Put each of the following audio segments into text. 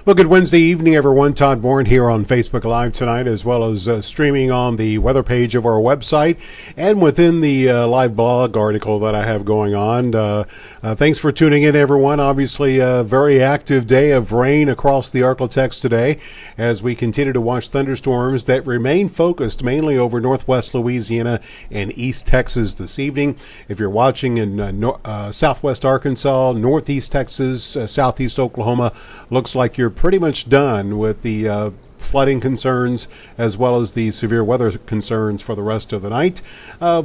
Well, good Wednesday evening, everyone. Todd Bourne here on Facebook Live tonight, as well as streaming on the weather page of our website and within the live blog article that I have going on. Thanks for tuning in, everyone. Obviously, a very active day of rain across the ArkLaTex today as we continue to watch thunderstorms that remain focused mainly over northwest Louisiana and east Texas this evening. If you're watching in southwest Arkansas, northeast Texas, southeast Oklahoma, looks like you're pretty much done with the flooding concerns as well as the severe weather concerns for the rest of the night.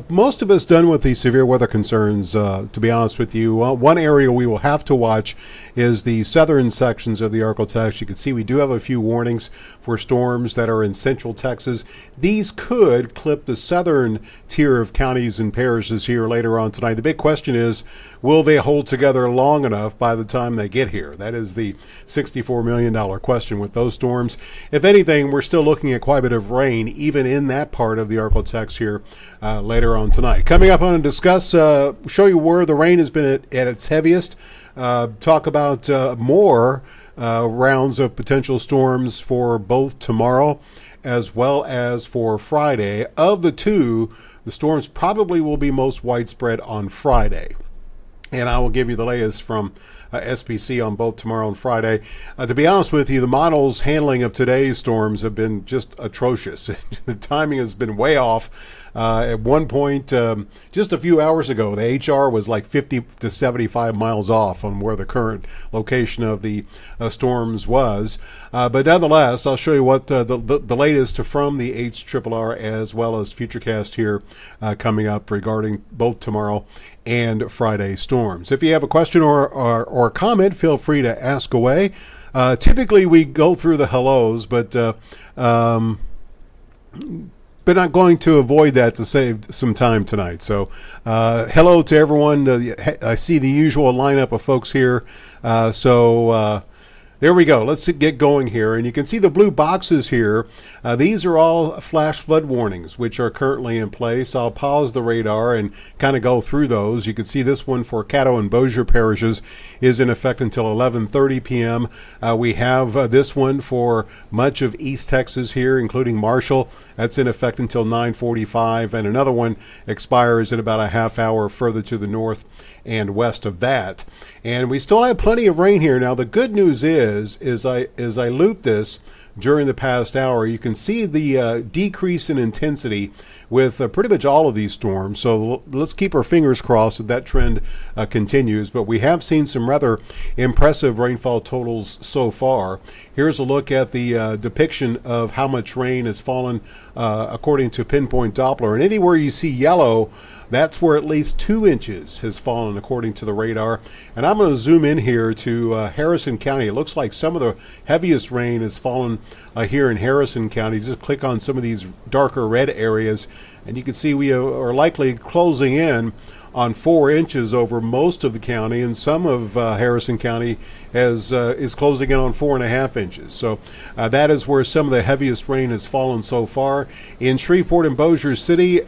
Most of us done with the severe weather concerns, to be honest with you. One area we will have to watch is the southern sections of the ArkLaTex. You can see we do have a few warnings for storms that are in central Texas. These could clip the southern tier of counties and parishes here later on tonight. The big question is, will they hold together long enough by the time they get here? That is the $64 million question with those storms. If anything, we're still looking at quite a bit of rain, even in that part of the ArkLaTex here later on tonight. Coming up on and discuss, show you where the rain has been at its heaviest, talk about more rounds of potential storms for both tomorrow as well as for Friday. Of the two, the storms probably will be most widespread on Friday. And I will give you the latest from SPC on both tomorrow and Friday. To be honest with you, the model's handling of today's storms have been just atrocious. The timing has been way off. At one point, just a few hours ago, the HR was like 50 to 75 miles off on where the current location of the storms was. But nonetheless, I'll show you what the latest from the HRRR as well as Futurecast here coming up regarding both tomorrow and Friday storms. If you have a question or comment, feel free to ask away. Typically, we go through the hellos, but not going to avoid that to save some time tonight. So hello to everyone. I see the usual lineup of folks here. There we go. Let's get going here. And you can see the blue boxes here. These are all flash flood warnings, which are currently in place. I'll pause the radar and kind of go through those. You can see this one for Caddo and Bossier parishes is in effect until 11:30 p.m. We have this one for much of East Texas here, including Marshall. That's in effect until 9:45. And another one expires in about a half hour further to the north and west of that. And we still have plenty of rain here. Now, the good news is I loop this during the past hour, you can see the decrease in intensity with pretty much all of these storms. So let's keep our fingers crossed that trend continues. But we have seen some rather impressive rainfall totals so far. Here's a look at the depiction of how much rain has fallen according to Pinpoint Doppler. And anywhere you see yellow, that's where at least 2 inches has fallen according to the radar. And I'm going to zoom in here to Harrison County. It looks like some of the heaviest rain has fallen here in Harrison County. Just click on some of these darker red areas and you can see we are likely closing in on 4 inches over most of the county, and some of Harrison County is closing in on 4.5 inches. So that is where some of the heaviest rain has fallen so far. In Shreveport and Bossier City,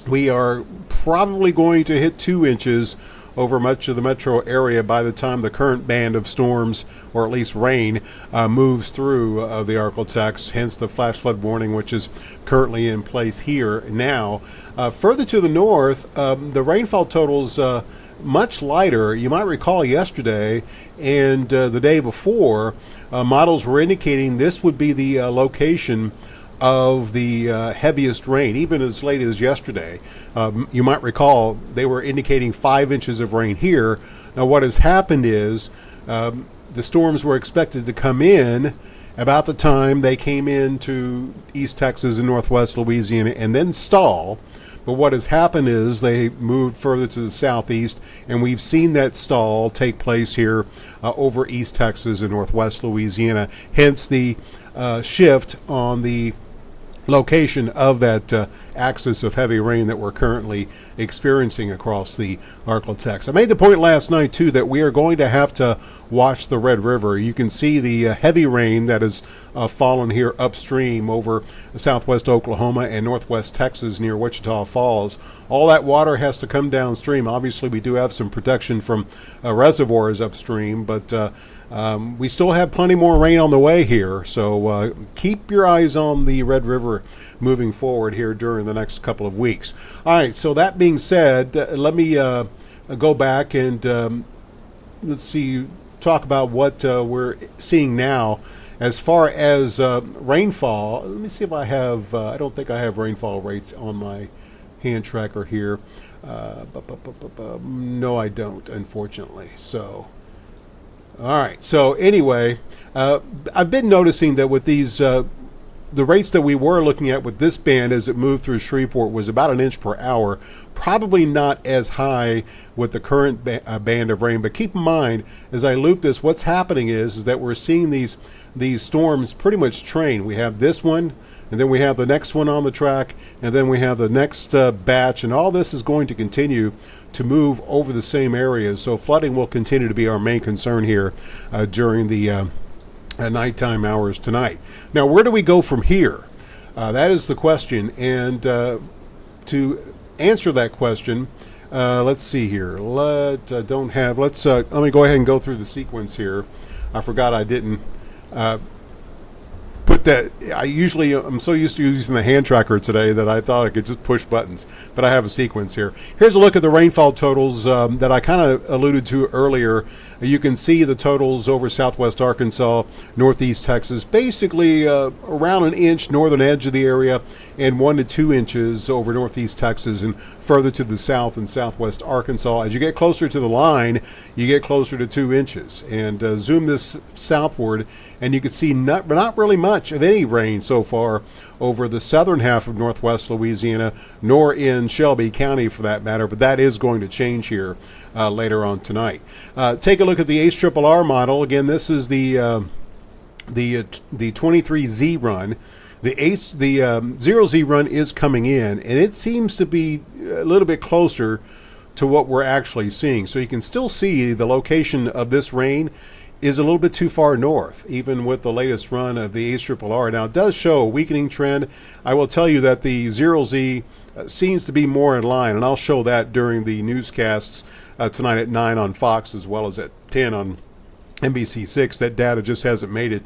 we are probably going to hit 2 inches over much of the metro area by the time the current band of storms, or at least rain, moves through the ArkLaTex, hence the flash flood warning, which is currently in place here now. Further to the north, the rainfall totals much lighter. You might recall yesterday and the day before, models were indicating this would be the location of the heaviest rain, even as late as yesterday. You might recall they were indicating 5 inches of rain here. Now what has happened is the storms were expected to come in about the time they came into East Texas and Northwest Louisiana and then stall. But what has happened is they moved further to the southeast, and we've seen that stall take place here over East Texas and Northwest Louisiana, hence the shift on the location of that axis of heavy rain that we're currently experiencing across the ArkLaTex. I made the point last night too that we are going to have to watch the Red River. You can see the heavy rain that has fallen here upstream over southwest Oklahoma and northwest Texas near Wichita Falls. All that water has to come downstream. Obviously we do have some protection from reservoirs upstream, but we still have plenty more rain on the way here, so keep your eyes on the Red River moving forward here during the next couple of weeks. All right, so that being said, let me go back and let's see, talk about what we're seeing now as far as rainfall. Let me see if I have, I don't think I have rainfall rates on my hand tracker here. No, I don't, unfortunately. So all right, so anyway, I've been noticing that with these, the rates that we were looking at with this band as it moved through Shreveport was about an inch per hour, probably not as high with the current band of rain. But keep in mind, as I loop this, what's happening is that we're seeing these storms pretty much train. We have this one, and then we have the next one on the track, and then we have the next batch, and all this is going to continue to move over the same areas. So flooding will continue to be our main concern here during the nighttime hours tonight. Now, where do we go from here? That is the question. And to answer that question, let's see here. Let me go ahead and go through the sequence here. I forgot I didn't put that. I'm so used to using the hand tracker today that I thought I could just push buttons, but I have a sequence here. Here's a look at the rainfall totals that I kind of alluded to earlier. You can see the totals over southwest Arkansas, northeast Texas, basically around an inch northern edge of the area, and 1 to 2 inches over northeast Texas and further to the south and southwest Arkansas. As you get closer to the line, you get closer to 2 inches. And zoom this southward, and you can see not really much of any rain so far over the southern half of northwest Louisiana, nor in Shelby County for that matter, but that is going to change here later on tonight. Take a look at the ArkLaTex model. Again, this is the 23Z run. The 0Z run is coming in, and it seems to be a little bit closer to what we're actually seeing. So you can still see the location of this rain is a little bit too far north, even with the latest run of the ArkLaTex. Now, it does show a weakening trend. I will tell you that the 0Z seems to be more in line, and I'll show that during the newscasts tonight at 9 on Fox, as well as at 10 on NBC6. That data just hasn't made it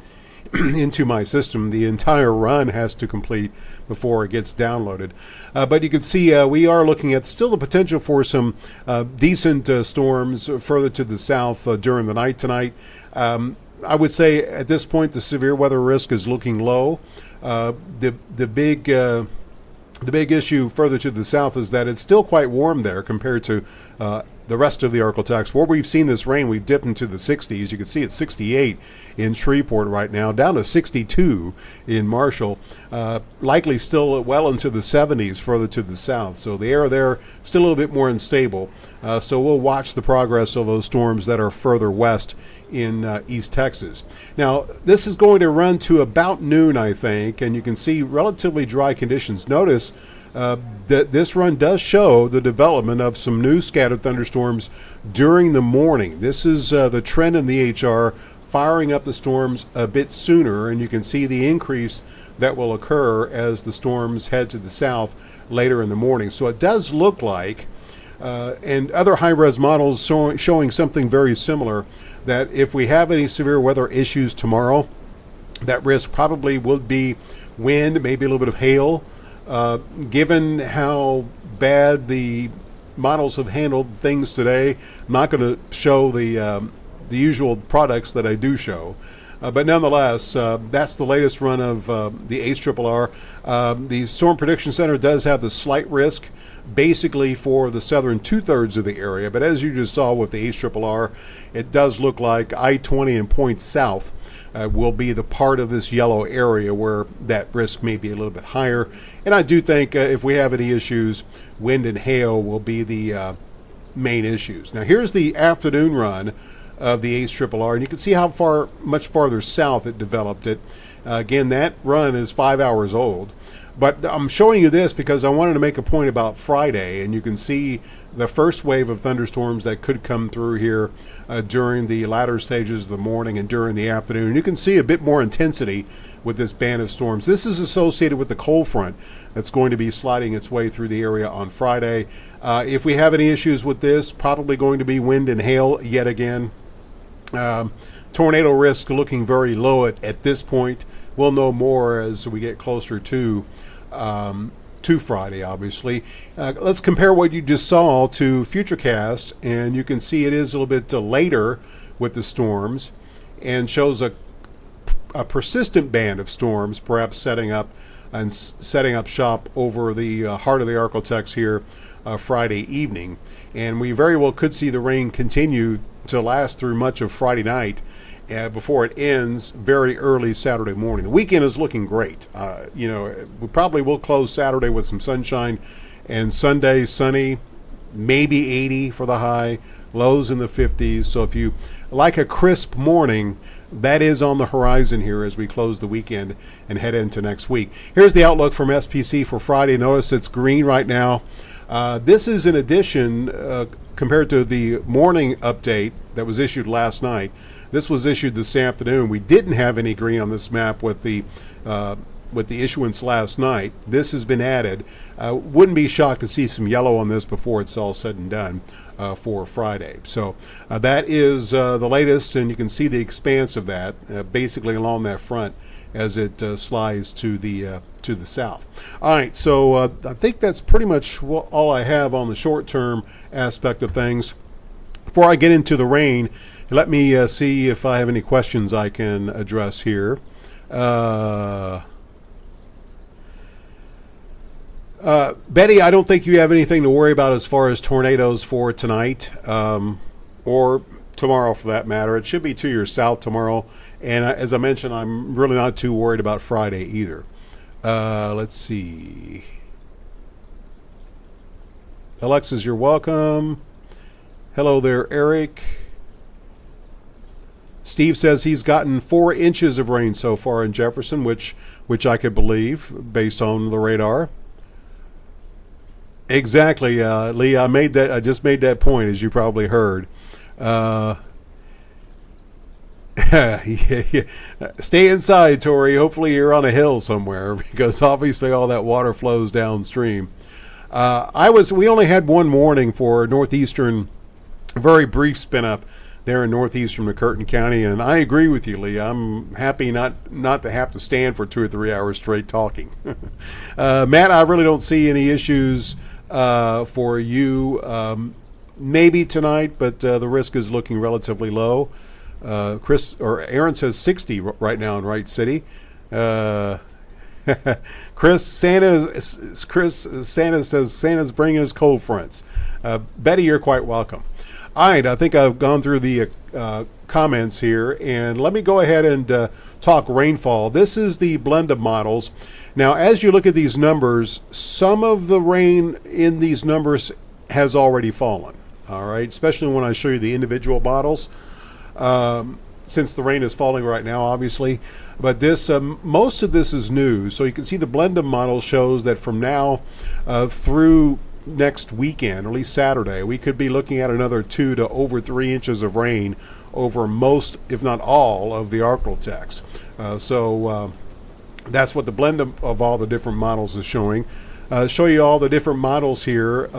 into my system. The entire run has to complete before it gets downloaded. But you can see we are looking at still the potential for some decent storms further to the south during the night tonight. I would say at this point the severe weather risk is looking low. The big issue further to the south is that it's still quite warm there compared to the rest of the ArkLaTex. Where we've seen this rain, we've dipped into the 60s. You can see it's 68 in Shreveport right now, down to 62 in Marshall, likely still well into the 70s further to the south. So the air there still a little bit more unstable. So we'll watch the progress of those storms that are further west in East Texas. Now, this is going to run to about noon, I think, and you can see relatively dry conditions. Notice that this run does show the development of some new scattered thunderstorms during the morning. This is the trend in the HR, firing up the storms a bit sooner, and you can see the increase that will occur as the storms head to the south later in the morning. So it does look like, and other high-res models showing something very similar, that if we have any severe weather issues tomorrow, that risk probably would be wind, maybe a little bit of hail. Given how bad the models have handled things today, I'm not going to show the usual products that I do show. But nonetheless, that's the latest run of the ArkLaTex. The Storm Prediction Center does have the slight risk basically for the southern 2/3 of the area. But as you just saw with the ArkLaTex, it does look like I-20 and points south will be the part of this yellow area where that risk may be a little bit higher. And I do think if we have any issues, wind and hail will be the main issues. Now here's the afternoon run of the ArkLaTex, and you can see how much farther south it developed it. Again, that run is 5 hours old. But I'm showing you this because I wanted to make a point about Friday, and you can see the first wave of thunderstorms that could come through here during the latter stages of the morning and during the afternoon. You can see a bit more intensity with this band of storms. This is associated with the cold front that's going to be sliding its way through the area on Friday. If we have any issues with this, probably going to be wind and hail yet again. Tornado risk looking very low at this point. We'll know more as we get closer to Friday, obviously. Let's compare what you just saw to Futurecast, and you can see it is a little bit later with the storms and shows a persistent band of storms, perhaps setting up shop over the heart of the ArkLaTex here Friday evening. And we very well could see the rain continue to last through much of Friday night before it ends very early Saturday morning. The weekend is looking great. We probably will close Saturday with some sunshine, and Sunday sunny, maybe 80 for the high, lows in the 50s. So if you like a crisp morning, that is on the horizon here as we close the weekend and head into next week. Here's the outlook from SPC for Friday. Notice it's green right now. This is in addition compared to the morning update that was issued last night. This was issued this afternoon. We didn't have any green on this map with the issuance last night. This has been added. Wouldn't be shocked to see some yellow on this before it's all said and done for Friday. So that is the latest, and you can see the expanse of that basically along that front as it slides to the south. All right, so I think that's pretty much all I have on the short-term aspect of things. Before I get into the rain, let me see if I have any questions I can address here. Betty, I don't think you have anything to worry about as far as tornadoes for tonight or tomorrow for that matter. It should be to your south tomorrow. And as I mentioned, I'm really not too worried about Friday either. Let's see. Alexis, you're welcome. Hello there, Eric. Steve says he's gotten 4 inches of rain so far in Jefferson, which I could believe based on the radar. Exactly, Lee. I just made that point, as you probably heard. Yeah. Stay inside, Tori. Hopefully you're on a hill somewhere because obviously all that water flows downstream. We only had one warning for northeastern, very brief spin up there in northeastern McCurtain County, and I agree with you, Lee. I'm happy not to have to stand for 2 or 3 hours straight talking. Matt, I really don't see any issues for you. Maybe tonight, but the risk is looking relatively low. Aaron says 60 right now in Wright City. Chris Santa says Santa's bringing us cold fronts. Betty, you're quite welcome. All right, I think I've gone through the comments here, and let me go ahead and talk rainfall. This is the blend of models. Now, as you look at these numbers, some of the rain in these numbers has already fallen, all right, especially when I show you the individual models, since the rain is falling right now, obviously. But this, most of this is new, so you can see the blend of models shows that from now through next weekend, or at least Saturday, we could be looking at another 2 to over 3 inches of rain over most, if not all, of the ArkLaTex. So that's what the blend of all the different models is showing. Show you all the different models here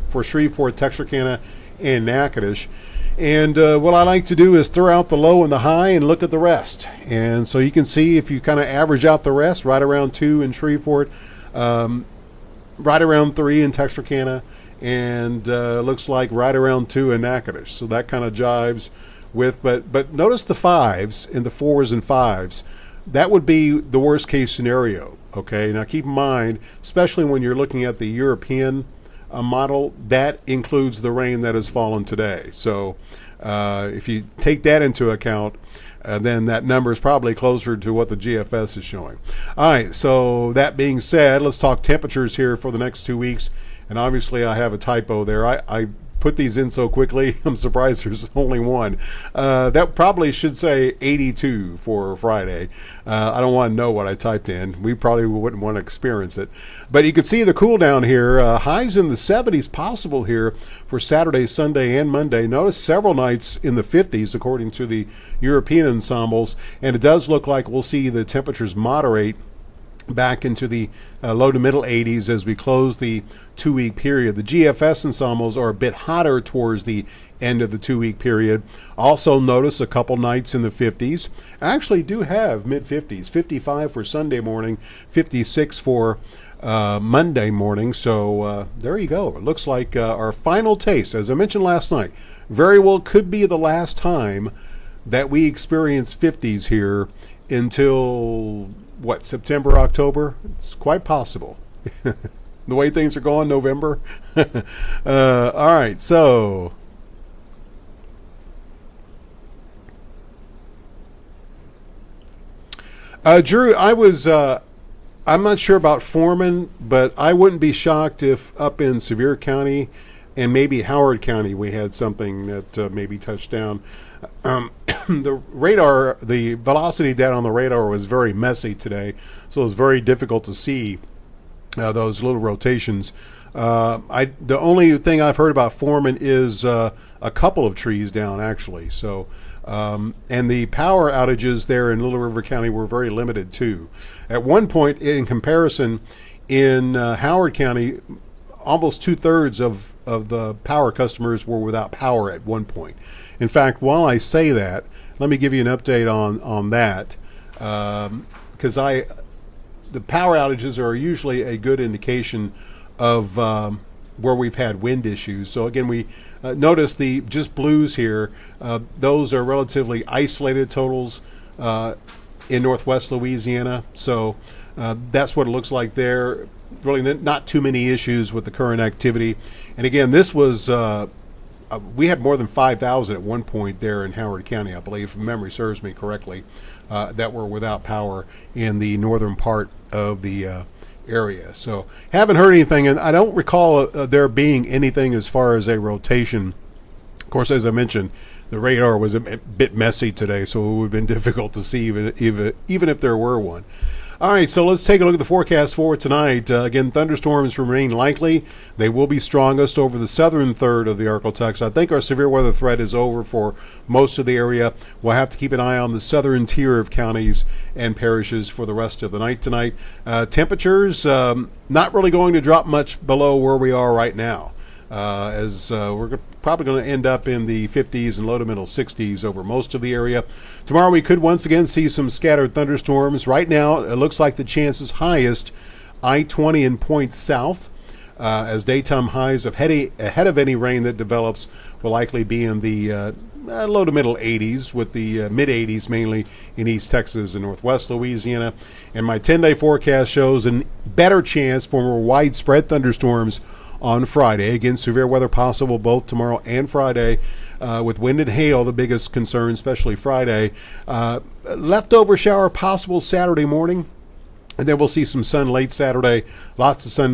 for Shreveport, Texarkana, and Natchitoches. And what I like to do is throw out the low and the high and look at the rest. And so you can see if you kind of average out the rest, right around 2 in Shreveport, right around 3 in Texarkana, and looks like right around 2 in Natchitoches. So that kind of jives with, but notice the 5s and the 4s and 5s. That would be the worst case scenario. Okay, now keep in mind, especially when you're looking at the European model, that includes the rain that has fallen today. So if you take that into account, then that number is probably closer to what the GFS is showing. All right, so that being said, let's talk temperatures here for the next 2 weeks. And obviously I have a typo there. I put these in so quickly. I'm surprised there's only one. That probably should say 82 for Friday. I don't want to know what I typed in. We probably wouldn't want to experience it. But you can see the cool down here. Highs in the 70s possible here for Saturday, Sunday, and Monday. Notice several nights in the 50s according to the European ensembles. And it does look like we'll see the temperatures moderate back into the low to middle 80s as we close the 2-week period. The GFS ensembles are a bit hotter towards the end of the 2-week period. Also notice a couple nights in the 50s. Actually do have mid 50s, 55 for Sunday morning, 56 for Monday morning. So there you go. It looks like our final taste, as I mentioned last night, very well could be the last time that we experience 50s here until what, September, October? It's quite possible. The way things are going, November. All right, so Drew, I'm not sure about Foreman, but I wouldn't be shocked if up in Sevier County and maybe Howard County we had something that maybe touched down. The radar, the velocity data on the radar was very messy today, so it was very difficult to see those little rotations. The only thing I've heard about Foreman is a couple of trees down, actually. So, and the power outages there in Little River County were very limited too. At one point, in comparison, in Howard County, almost 2/3 of the power customers were without power at one point. In fact, while I say that, let me give you an update on that, because the power outages are usually a good indication of where we've had wind issues. So again, we notice the just blues here. Those are relatively isolated totals in northwest Louisiana. So that's what it looks like there. Really not too many issues with the current activity. And again, this was we had more than 5,000 at one point there in Howard County, I believe, if memory serves me correctly, that were without power in the northern part of the area. So haven't heard anything, and I don't recall there being anything as far as a rotation. Of course, as I mentioned, the radar was a bit messy today, so it would have been difficult to see even if there were one. All right, so let's take a look at the forecast for tonight. Again, thunderstorms remain likely. They will be strongest over the southern third of the ArkLaTex. I think our severe weather threat is over for most of the area. We'll have to keep an eye on the southern tier of counties and parishes for the rest of the night tonight. Temperatures not really going to drop much below where we are right now. As we're probably going to end up in the 50s and low to middle 60s over most of the area. Tomorrow we could once again see some scattered thunderstorms. Right now it looks like the chance is highest I-20 and points south, as daytime highs ahead of any rain that develops will likely be in the low to middle 80s, with the mid 80s mainly in East Texas and Northwest Louisiana. And my 10-day forecast shows a better chance for more widespread thunderstorms on Friday. Again, severe weather possible both tomorrow and Friday, with wind and hail the biggest concern, especially Friday. Leftover shower possible Saturday morning, and then we'll see some sun late Saturday. Lots of sun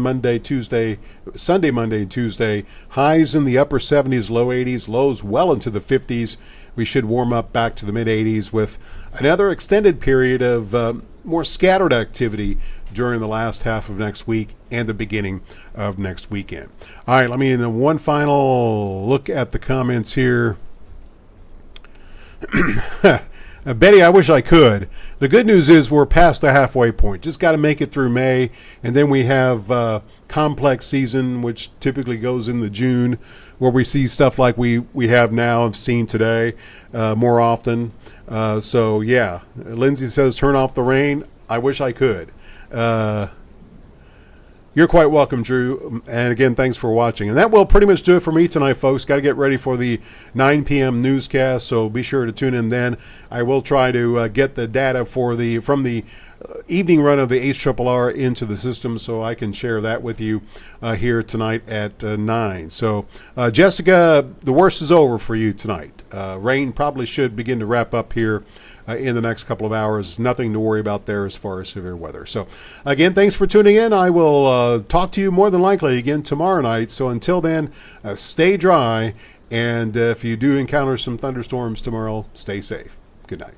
Sunday, Monday, and Tuesday. Highs in the upper 70s, low 80s, lows well into the 50s. We should warm up back to the mid 80s with another extended period of more scattered activity during the last half of next week and the beginning of next weekend. All right, let me in one final look at the comments here. Betty, I wish I could. The good news is we're past the halfway point. Just got to make it through May, and then we have complex season, which typically goes into June, where we see stuff like we have now, have seen today more often. So yeah, Lindsay says turn off the rain. I wish I could. You're quite welcome, Drew. And again, thanks for watching. And that will pretty much do it for me tonight, folks. Got to get ready for the 9 p.m. newscast, so be sure to tune in then. I will try to get the data from the evening run of the HRRR into the system, so I can share that with you here tonight at 9. So, Jessica, the worst is over for you tonight. Rain probably should begin to wrap up here in the next couple of hours. Nothing to worry about there as far as severe weather. So, again, thanks for tuning in. I will talk to you more than likely again tomorrow night. So until then, stay dry. And if you do encounter some thunderstorms tomorrow, stay safe. Good night.